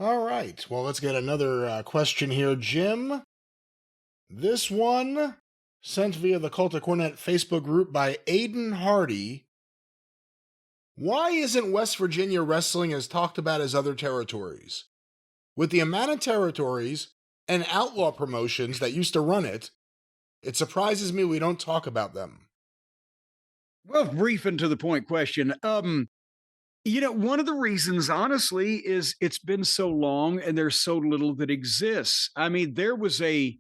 All right. Well, let's get another question here, Jim. This one sent via the Cult of Cornette Facebook group by Aiden Hardy. Why isn't West Virginia wrestling as talked about as other territories? With the amount of territories and outlaw promotions that used to run it, it surprises me we don't talk about them. Well, brief and to the point question. One of the reasons, honestly, is it's been so long and there's so little that exists. I mean, there was a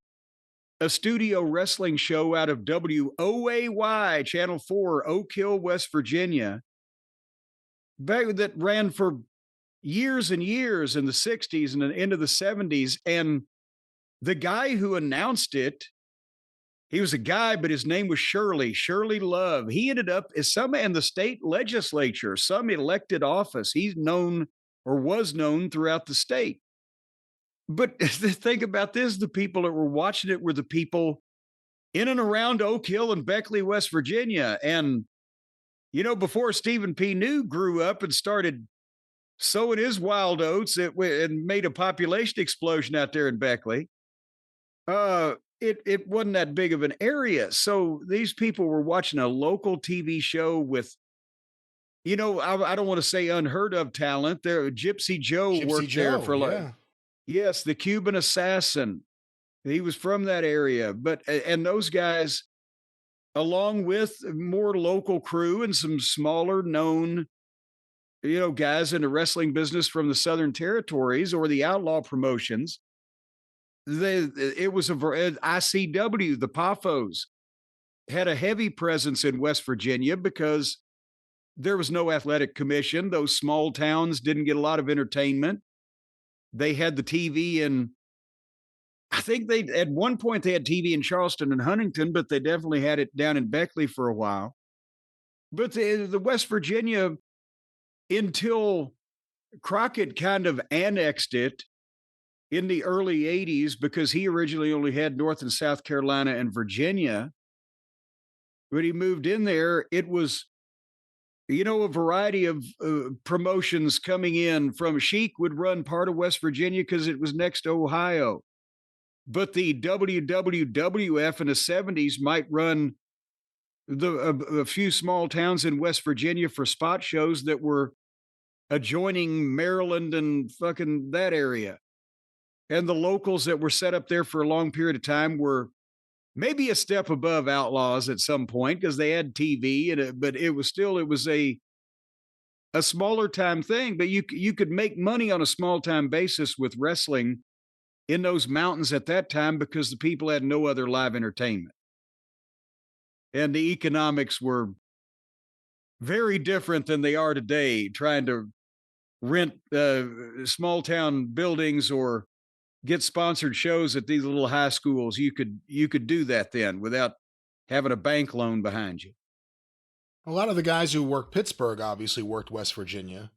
studio wrestling show out of WOAY Channel 4, Oak Hill, West Virginia, back that ran for years and years in the 60s and into the 70s. And the guy who announced it, he was a guy, but his name was Shirley Love. He ended up as some in the state legislature, some elected office. He's known or was known throughout the state. But the thing about this, the people that were watching it were the people in and around Oak Hill and Beckley, West Virginia. And, before Stephen P. New grew up and started sowing his wild oats and made a population explosion out there in Beckley, it wasn't that big of an area. So these people were watching a local TV show with, I don't want to say unheard of talent. There, Gypsy Joe worked there for yeah. yes, the Cuban assassin. He was from that area. And those guys, along with more local crew and some smaller known, guys in the wrestling business from the Southern Territories or the outlaw promotions, it was ICW, the PAFOs, had a heavy presence in West Virginia because there was no athletic commission. Those small towns didn't get a lot of entertainment. They had the TV in, I think at one point they had TV in Charleston and Huntington, but they definitely had it down in Beckley for a while. But the West Virginia, until Crockett kind of annexed it in the early 80s, because he originally only had North and South Carolina and Virginia. When he moved in there, it was, a variety of promotions coming in from. Sheik would run part of West Virginia because it was next to Ohio. But the WWF in the 70s might run a few small towns in West Virginia for spot shows that were adjoining Maryland and fucking that area. And the locals that were set up there for a long period of time were maybe a step above Outlaws at some point because they had TV, but it was a smaller time thing. But you could make money on a small time basis with wrestling in those mountains at that time because the people had no other live entertainment, and the economics were very different than they are today. Trying to rent small town buildings or get sponsored shows at these little high schools. You could do that then without having a bank loan behind you. A lot of the guys who worked Pittsburgh obviously worked West Virginia.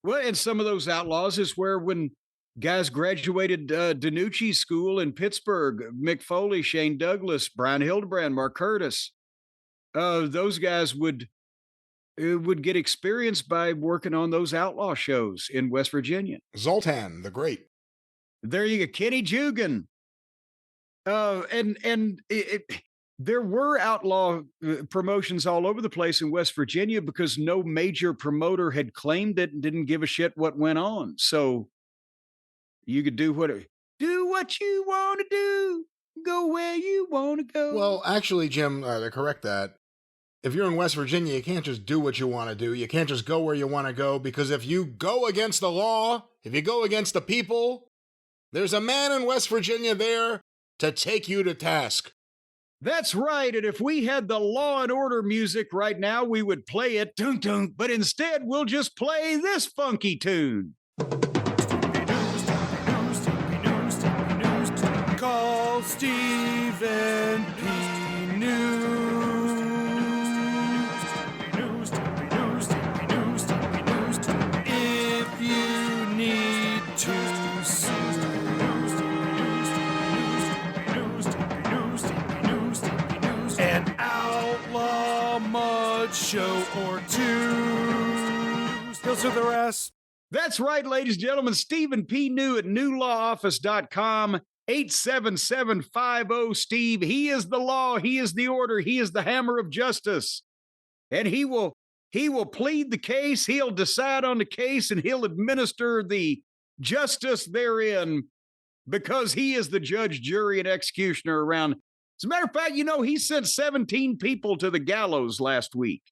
Well, and some of those outlaws is where when guys graduated DiNucci School in Pittsburgh, Mick Foley, Shane Douglas, Brian Hildebrand, Mark Curtis, those guys would get experience by working on those outlaw shows in West Virginia. Zoltan, the Great. There you go, Kenny Jugan. There were outlaw promotions all over the place in West Virginia because no major promoter had claimed it and didn't give a shit what went on. So you could do what you want to do, go where you want to go. Well, actually, Jim, to correct that, if you're in West Virginia, you can't just do what you want to do. You can't just go where you want to go, because if you go against the law, if you go against the people, there's a man in West Virginia there to take you to task. That's right. And if we had the Law and Order music right now, we would play it, dun, dun, but instead we'll just play this funky tune. Call Stephen P. News. If you need to sue. An outlaw mud show or two. He'll sue the rest. That's right, ladies and gentlemen. Stephen P. New at newlawoffice.com. 877-50-STEVE. He is the law. He is the order. He is the hammer of justice. And he will plead the case. He'll decide on the case, and he'll administer the justice therein, because he is the judge, jury, and executioner around. As a matter of fact, he sent 17 people to the gallows last week.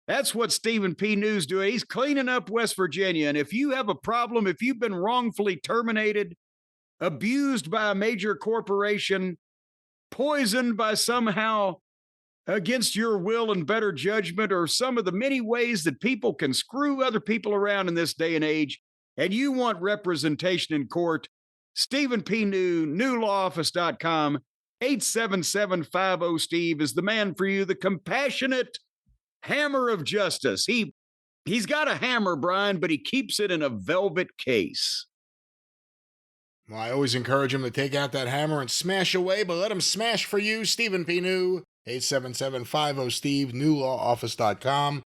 That's what Stephen P. New's doing. He's cleaning up West Virginia. And if you have a problem, if you've been wrongfully terminated, abused by a major corporation, poisoned by somehow against your will and better judgment, or some of the many ways that people can screw other people around in this day and age, and you want representation in court, Stephen P. New, newlawoffice.com, 877-50-STEVE is the man for you, the compassionate hammer of justice. He's got a hammer, Brian, but he keeps it in a velvet case. Well, I always encourage him to take out that hammer and smash away, but let him smash for you, Stephen P. New, 877-50-STEVE, newlawoffice.com.